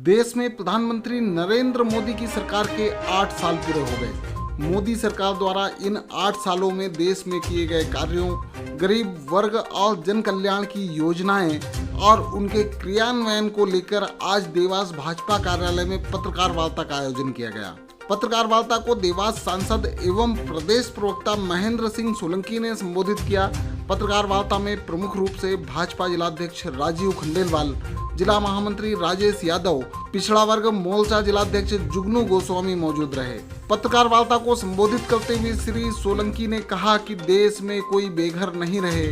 देश में प्रधानमंत्री नरेंद्र मोदी की सरकार के 8 साल पूरे हो गए। मोदी सरकार द्वारा इन 8 सालों में देश में किए गए कार्यों, गरीब वर्ग और जन कल्याण की योजनाएं और उनके क्रियान्वयन को लेकर आज देवास भाजपा कार्यालय में पत्रकार वार्ता का आयोजन किया गया। पत्रकार वार्ता को देवास सांसद एवं प्रदेश प्रवक्ता महेंद्र सिंह सोलंकी ने संबोधित किया। पत्रकार वार्ता में प्रमुख रूप से भाजपा जिलाध्यक्ष राजीव खंडेलवाल, जिला महामंत्री राजेश यादव, पिछड़ा वर्ग मोर्चा जिलाध्यक्ष जुगनू गोस्वामी मौजूद रहे। पत्रकार वार्ता को संबोधित करते हुए श्री सोलंकी ने कहा कि देश में कोई बेघर नहीं रहे,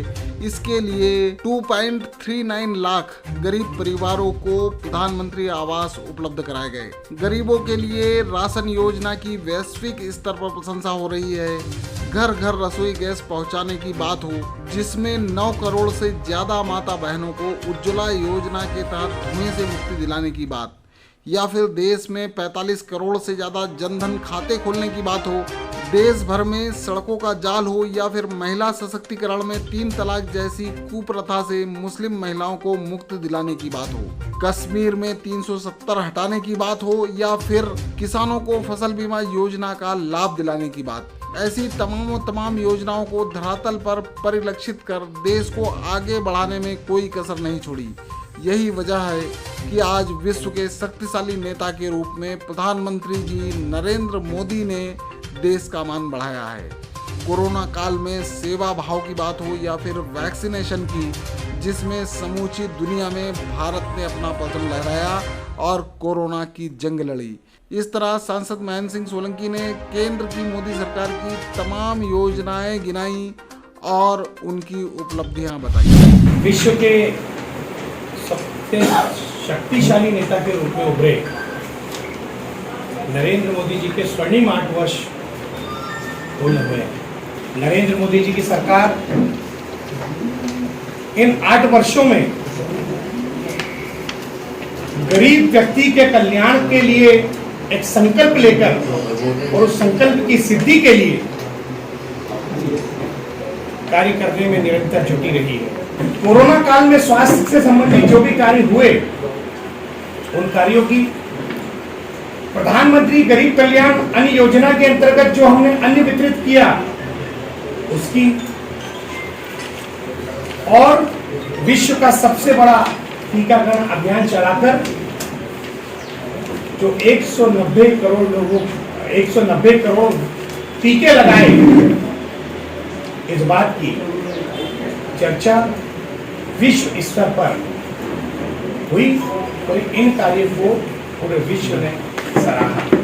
इसके लिए 2.39 लाख गरीब परिवारों को प्रधानमंत्री आवास उपलब्ध कराए गए। गरीबों के लिए राशन योजना की वैश्विक स्तर पर प्रशंसा हो रही है। घर घर रसोई गैस पहुंचाने की बात हो, जिसमें 9 करोड़ से ज्यादा माता बहनों को उज्ज्वला योजना के तहत धुएं से मुक्ति दिलाने की बात, या फिर देश में 45 करोड़ से ज्यादा जनधन खाते खोलने की बात हो, देश भर में सड़कों का जाल हो, या फिर महिला सशक्तिकरण में 3 तलाक जैसी कुप्रथा से मुस्लिम महिलाओं को मुक्त दिलाने की बात हो, कश्मीर में 370 हटाने की बात हो, या फिर किसानों को फसल बीमा योजना का लाभ दिलाने की बात। ऐसी तमाम योजनाओं को धरातल पर परिलक्षित कर देश को आगे बढ़ाने में कोई कसर नहीं छोड़ी। यही वजह है कि आज विश्व के शक्तिशाली नेता के रूप में प्रधानमंत्री जी नरेंद्र मोदी ने देश का मान बढ़ाया है। कोरोना काल में सेवा भाव की बात हो या फिर वैक्सीनेशन की, जिसमें समूची दुनिया में भारत ने अपना परचम लहराया और कोरोना की जंग लड़ी। इस तरह सांसद महेंद्र सिंह सोलंकी ने केंद्र की मोदी सरकार की तमाम योजनाएं गिनाई और उनकी उपलब्धियां बताई। विश्व के सबसे शक्तिशाली नेता के रूप में उभरे नरेंद्र मोदी जी के स्वर्णिम 8 वर्ष पूर्ण हुए। नरेंद्र मोदी जी की सरकार इन 8 वर्षों में गरीब व्यक्ति के कल्याण के लिए एक संकल्प लेकर और उस संकल्प की सिद्धि के लिए कार्य करने में निरंतर जुटी रही है। कोरोना काल में स्वास्थ्य से संबंधित जो भी कार्य हुए, उन कार्यों की प्रधानमंत्री गरीब कल्याण अन्न योजना के अंतर्गत जो हमने अन्न वितरित किया उसकी, और विश्व का सबसे बड़ा टीकाकरण अभियान चलाकर जो 190 करोड़ लोगों 190 करोड़ टीके लगाए, इस बात की चर्चा विश्व स्तर पर हुई और इन कार्यों को पूरे विश्व ने सराहा।